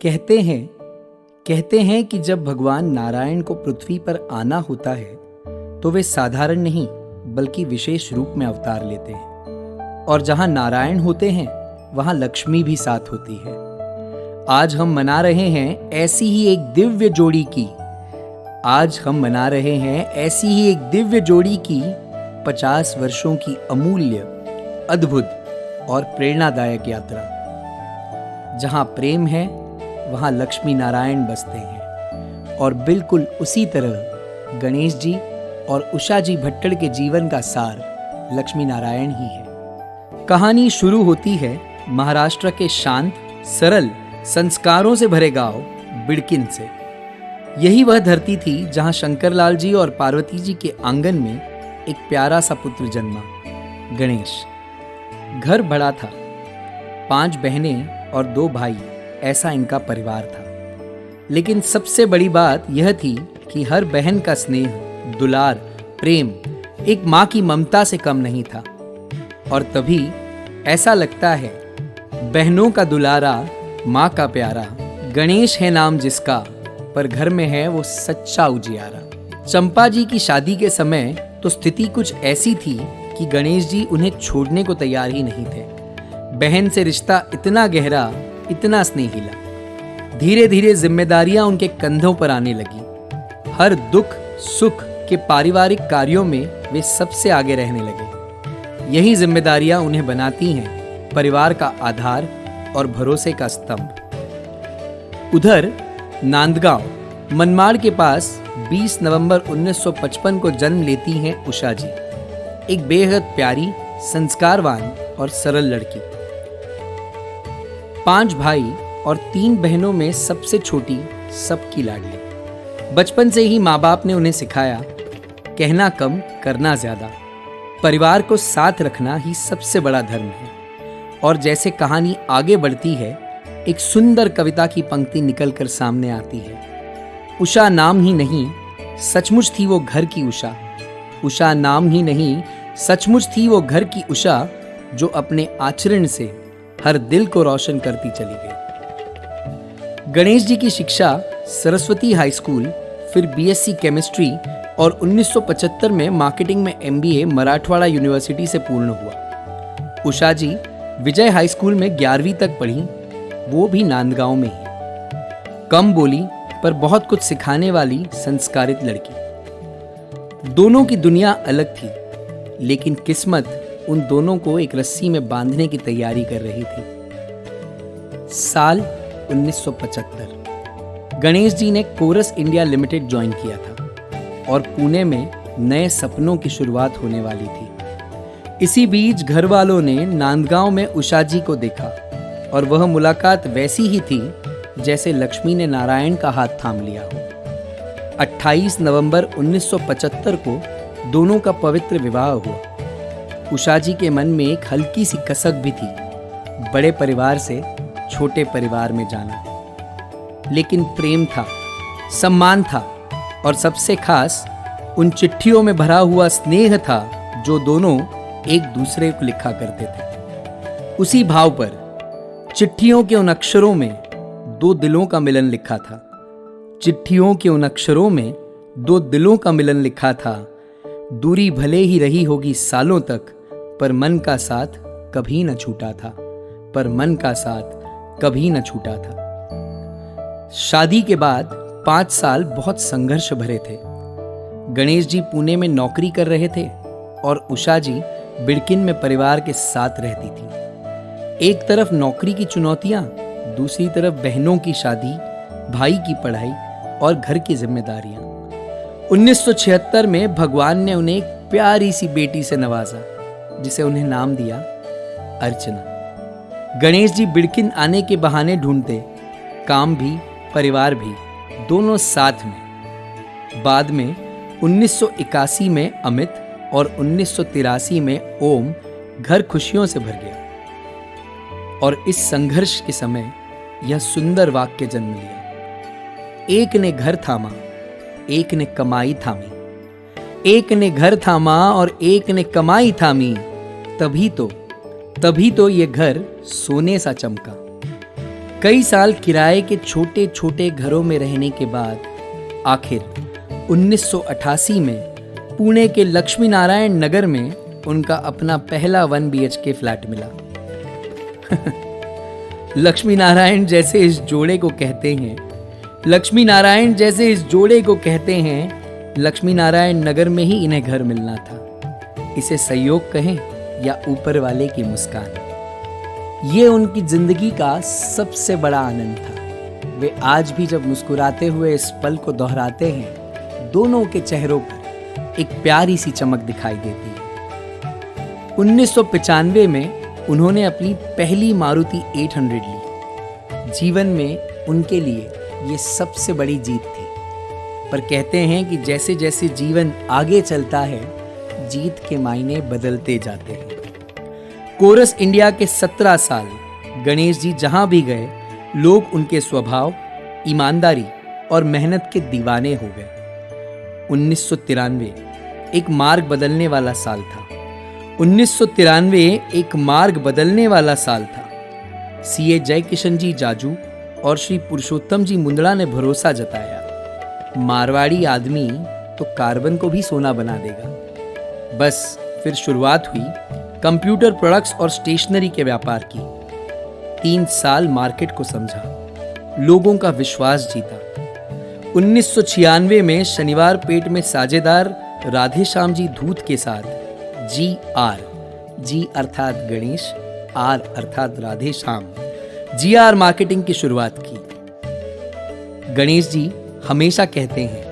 कहते हैं कि जब भगवान नारायण को पृथ्वी पर आना होता है तो वे साधारण नहीं बल्कि विशेष रूप में अवतार लेते हैं, और जहां नारायण होते हैं वहां लक्ष्मी भी साथ होती है। आज हम मना रहे हैं ऐसी ही एक दिव्य जोड़ी की 50 वर्षों की अमूल्य, अद्भुत और प्रेरणादायक यात्रा। जहां प्रेम है वहां लक्ष्मी नारायण बसते हैं, और बिल्कुल उसी तरह गणेश जी और उषा जी भट्टड़ के जीवन का सार लक्ष्मी नारायण ही है। कहानी शुरू होती है महाराष्ट्र के शांत, सरल, संस्कारों से भरे गांव बिड़किन से। यही वह धरती थी जहां शंकरलाल जी और पार्वती जी के आंगन में एक प्यारा सा पुत्र जन्मा, गणेश। घर बड़ा था, 5 बहनें और 2 भाई, ऐसा इनका परिवार था। लेकिन सबसे बड़ी बात यह थी कि हर बहन का स्नेह, दुलार, प्रेम एक माँ की ममता से कम नहीं था। और तभी ऐसा लगता है बहनों का दुलारा, माँ का प्यारा, गणेश है नाम जिसका, पर घर में है वो सच्चा उजियारा। चंपा जी की शादी के समय तो स्थिति कुछ ऐसी थी कि गणेश जी उन्हें छोड़ने को तैयार ही नहीं थे। बहन से रिश्ता इतना गहरा, इतना स्नेहिला। धीरे धीरे जिम्मेदारियां उनके कंधों पर आने लगी। हर दुख सुख के पारिवारिक कार्यों में वे सबसे आगे रहने लगे। यही जिम्मेदारियां उन्हें बनाती हैं परिवार का आधार और भरोसे का स्तंभ। उधर नांदगांव, मनमाड़ के पास 20 नवंबर 1955 को जन्म लेती हैं उषा जी, एक बेहद प्यारी, संस्कारवान और सरल लड़की। 5 भाई और 3 बहनों में सबसे छोटी, सबकी लाडली। बचपन से ही माँ बाप ने उन्हें सिखाया, कहना कम, करना ज्यादा। परिवार को साथ रखना ही सबसे बड़ा धर्म है। और जैसे कहानी आगे बढ़ती है, एक सुंदर कविता की पंक्ति निकलकर सामने आती है। उषा नाम ही नहीं, सचमुच थी वो घर की उषा। उषा नाम ही नहीं, सचमुच थी वो घर की उषा, जो अपने आचरण से हर दिल को रोशन करती चली गई। गणेश जी की शिक्षा सरस्वती हाई स्कूल, फिर बीएससी केमिस्ट्री और 1975 में मार्केटिंग में एमबीए मराठवाड़ा यूनिवर्सिटी से पूर्ण हुआ। उषा जी विजय हाई स्कूल में 11वीं तक पढ़ी, वो भी नांदगांव में ही। कम बोली पर बहुत कुछ सिखाने वाली संस्कारित लड़की। दोनों की दुनिया अलग थी, लेकिन किस्मत उन दोनों को एक रस्सी में बांधने की तैयारी कर रही थी। साल 1975। गणेश जी ने कोरस इंडिया लिमिटेड ज्वाइन किया था और पुणे में नए सपनों की शुरुआत होने वाली थी। इसी बीच घर वालों ने नांदगांव में उषा जी को देखा, और वह मुलाकात वैसी ही थी जैसे लक्ष्मी ने नारायण का हाथ थाम लिया हो। 28 नवंबर 1975 को दोनों का पवित्र विवाह हुआ। उषा जी के मन में एक हल्की सी कसक भी थी, बड़े परिवार से छोटे परिवार में जाना। लेकिन प्रेम था, सम्मान था, और सबसे खास उन चिट्ठियों में भरा हुआ स्नेह था जो दोनों एक दूसरे को लिखा करते थे। उसी भाव पर चिट्ठियों के उन अक्षरों में 2 दिलों का मिलन लिखा था। चिट्ठियों के उन अक्षरों में 2 दिलों का मिलन लिखा था। दूरी भले ही रही होगी सालों तक, पर मन का साथ कभी न छूटा था, पर मन का साथ कभी न छूटा था। शादी के बाद 5 साल बहुत संघर्ष भरे थे। गणेश जी पुणे में नौकरी कर रहे थे और उषा जी बिड़किन में परिवार के साथ रहती थी। एक तरफ नौकरी की चुनौतियां, दूसरी तरफ बहनों की शादी, भाई की पढ़ाई और घर की जिम्मेदारियां। 1976 में भगवान ने उन्हें एक प्यारी सी बेटी से नवाजा, जिसे उन्हें नाम दिया अर्चना। गणेश जी बिड़किन आने के बहाने ढूंढते, काम भी परिवार भी दोनों साथ में। बाद में 1981 में अमित और 1983 में ओम घर खुशियों से भर गया। और इस संघर्ष के समय यह सुंदर वाक्य जन्म लिया, एक ने घर थामा, एक ने कमाई थामी। एक ने घर थामा और एक ने कमाई थामी, तभी तो ये घर सोने सा चमका। कई साल किराए के छोटे छोटे घरों में रहने के बाद आखिर 1988 में पुणे के लक्ष्मी नारायण नगर में उनका अपना पहला 1 BHK फ्लैट मिला। लक्ष्मी नारायण जैसे इस जोड़े को कहते हैं, लक्ष्मी नारायण जैसे इस जोड़े को कहते हैं, लक्ष्मी नारायण नगर में ही इन्हें घर मिलना था। इसे संयोग कहें या ऊपर वाले की मुस्कान, ये उनकी जिंदगी का सबसे बड़ा आनंद था। वे आज भी जब मुस्कुराते हुए इस पल को दोहराते हैं, दोनों के चेहरों पर एक प्यारी सी चमक दिखाई देती है। 1995 में उन्होंने अपनी पहली मारुति 800 ली। जीवन में उनके लिए ये सबसे बड़ी जीत थी। पर कहते हैं कि जैसे जैसे जीवन आगे चलता है, जीत के मायने बदलते जाते हैं। कोरस इंडिया के 17 साल गणेश जी जहां भी गए, लोग उनके स्वभाव, ईमानदारी और मेहनत के दीवाने हो गए। 1993 एक मार्ग बदलने वाला साल था। 1993 एक मार्ग बदलने वाला साल था। सीए जय किशन जी जाजू और श्री पुरुषोत्तम जी मुंदड़ा ने भरोसा जताया, मारवाड़ी आदमी तो कार्बन को भी सोना बना देगा। बस फिर शुरुआत हुई कंप्यूटर प्रोडक्ट्स और स्टेशनरी के व्यापार की। 3 साल मार्केट को समझा, लोगों का विश्वास जीता। 1996 में शनिवार पेट में साझेदार राधेश्याम जी धूत के साथ जी अर्थात गणेश, आर अर्थात राधेश्याम, GR मार्केटिंग की शुरुआत की। गणेश जी हमेशा कहते हैं,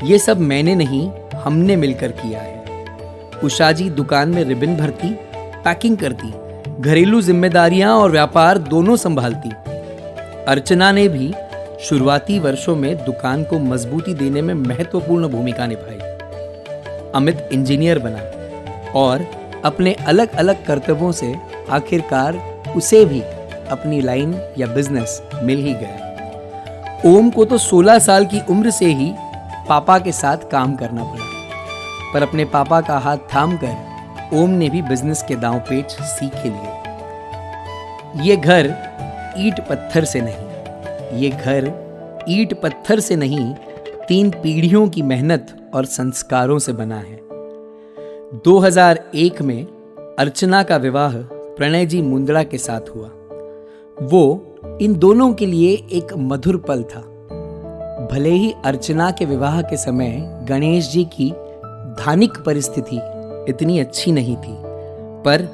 ये सब मैंने नहीं, हमने मिलकर किया है। उषा जी दुकान में रिबन भरती, पैकिंग करती, घरेलू जिम्मेदारियां और व्यापार दोनों संभालती। अर्चना ने भी शुरुआती वर्षों में दुकान को मजबूती देने में महत्वपूर्ण भूमिका निभाई। अमित इंजीनियर बना और अपने अलग अलग कर्तव्यों से आखिरकार उसे भी अपनी लाइन या बिजनेस मिल ही गया। ओम को तो 16 साल की उम्र से ही पापा के साथ काम करना पड़ा, पर अपने पापा का हाथ थामकर ओम ने भी बिजनेस के दांव पेच सीख लिए। ये घर ईंट पत्थर से नहीं, ये घर ईंट पत्थर से नहीं, 3 पीढ़ियों की मेहनत और संस्कारों से बना है। 2001 में अर्चना का विवाह प्रणय जी मुंदड़ा के साथ हुआ। वो इन दोनों के लिए एक मधुर पल था। भले ही अर्चना के विवाह के समय गणेश जी की धार्मिक परिस्थिति इतनी अच्छी नहीं थी, पर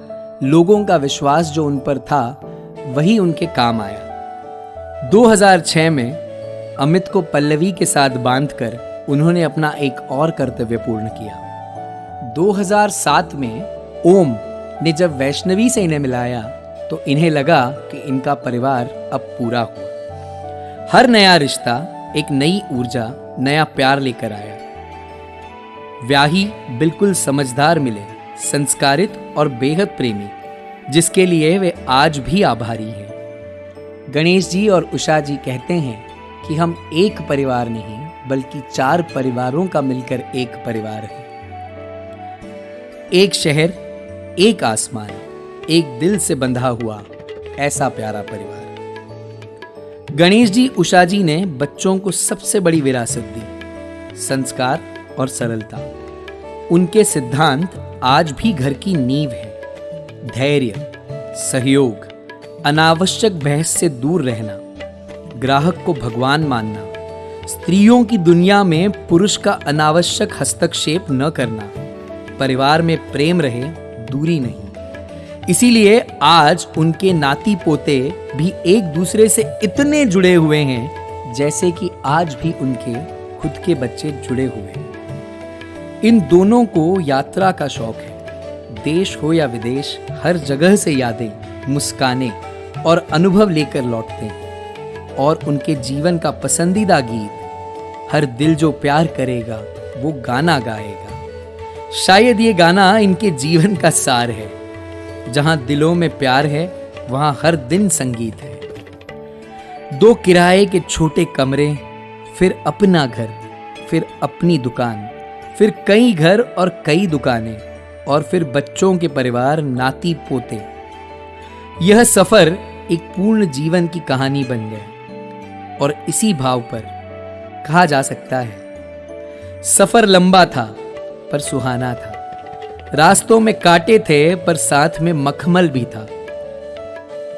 लोगों का विश्वास जो उन पर था वही उनके काम आया। 2006 में अमित को पल्लवी के साथ बांधकर उन्होंने अपना एक और कर्तव्य पूर्ण किया। 2007 में ओम ने जब वैष्णवी से इन्हें मिलाया तो इन्हें लगा कि इनका परिवार अब पूरा हुआ। हर नया रिश्ता एक नई ऊर्जा, नया प्यार लेकर आया। व्याही बिल्कुल समझदार मिले, संस्कारित और बेहद प्रेमी, जिसके लिए वे आज भी आभारी हैं। गणेश जी और उषा जी कहते हैं कि हम एक परिवार नहीं बल्कि 4 परिवारों का मिलकर एक परिवार है। एक शहर, एक आसमान, एक दिल से बंधा हुआ ऐसा प्यारा परिवार। गणेश जी उषा जी ने बच्चों को सबसे बड़ी विरासत दी, संस्कार और सरलता। उनके सिद्धांत आज भी घर की नींव है। धैर्य, सहयोग, अनावश्यक बहस से दूर रहना, ग्राहक को भगवान मानना, स्त्रियों की दुनिया में पुरुष का अनावश्यक हस्तक्षेप न करना, परिवार में प्रेम रहे, दूरी नहीं। इसीलिए आज उनके नाती पोते भी एक दूसरे से इतने जुड़े हुए हैं जैसे कि आज भी उनके खुद के बच्चे जुड़े हुए हैं। इन दोनों को यात्रा का शौक है। देश हो या विदेश, हर जगह से यादें, मुस्कानें और अनुभव लेकर लौटते हैं। और उनके जीवन का पसंदीदा गीत, हर दिल जो प्यार करेगा वो गाना गाएगा। शायद ये गाना इनके जीवन का सार है। जहां दिलों में प्यार है वहां हर दिन संगीत है। 2 किराए के छोटे कमरे, फिर अपना घर, फिर अपनी दुकान, फिर कई घर और कई दुकानें, और फिर बच्चों के परिवार, नाती पोते। यह सफर एक पूर्ण जीवन की कहानी बन गए। और इसी भाव पर कहा जा सकता है, सफर लंबा था पर सुहाना था, रास्तों में कांटे थे पर साथ में मखमल भी था।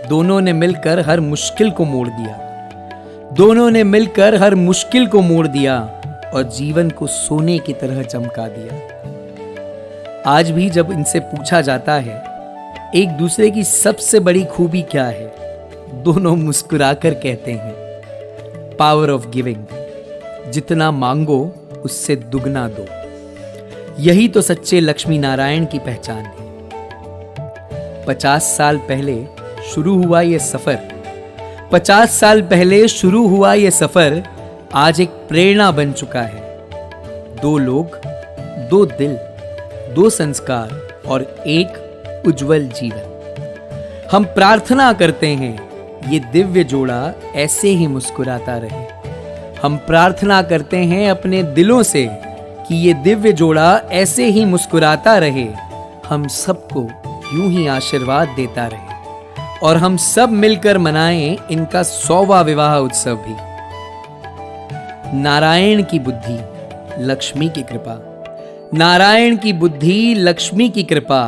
दोनों ने मिलकर हर मुश्किल को मोड़ दिया, दोनों ने मिलकर हर मुश्किल को मोड़ दिया और जीवन को सोने की तरह चमका दिया। आज भी जब इनसे पूछा जाता है एक दूसरे की सबसे बड़ी खूबी क्या है, दोनों मुस्कुराकर कहते हैं, पावर ऑफ गिविंग, जितना मांगो उससे दुगना दो। यही तो सच्चे लक्ष्मी नारायण की पहचान है। 50 साल पहले शुरू हुआ ये सफर, 50 साल पहले शुरू हुआ ये सफर आज एक प्रेरणा बन चुका है। 2 लोग, 2 दिल, 2 संस्कार और एक उज्जवल जीवन। हम प्रार्थना करते हैं ये दिव्य जोड़ा ऐसे ही मुस्कुराता रहे। हम प्रार्थना करते हैं अपने दिलों से कि ये दिव्य जोड़ा ऐसे ही मुस्कुराता रहे, हम सबको यूं ही आशीर्वाद देता रहे और हम सब मिलकर मनाएं इनका 100वां विवाह उत्सव भी। नारायण की बुद्धि, लक्ष्मी की कृपा, नारायण की बुद्धि, लक्ष्मी की कृपा,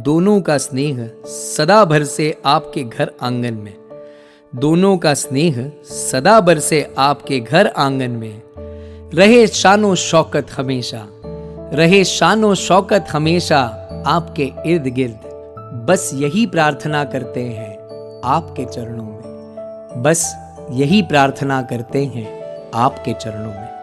दोनों का स्नेह सदा बरसे आपके घर आंगन में, दोनों का स्नेह सदा बरसे आपके घर आंगन में। रहे शानो शौकत हमेशा, रहे शानो शौकत हमेशा आपके इर्द गिर्द। बस यही प्रार्थना करते हैं आपके चरणों में, बस यही प्रार्थना करते हैं आपके चरणों में।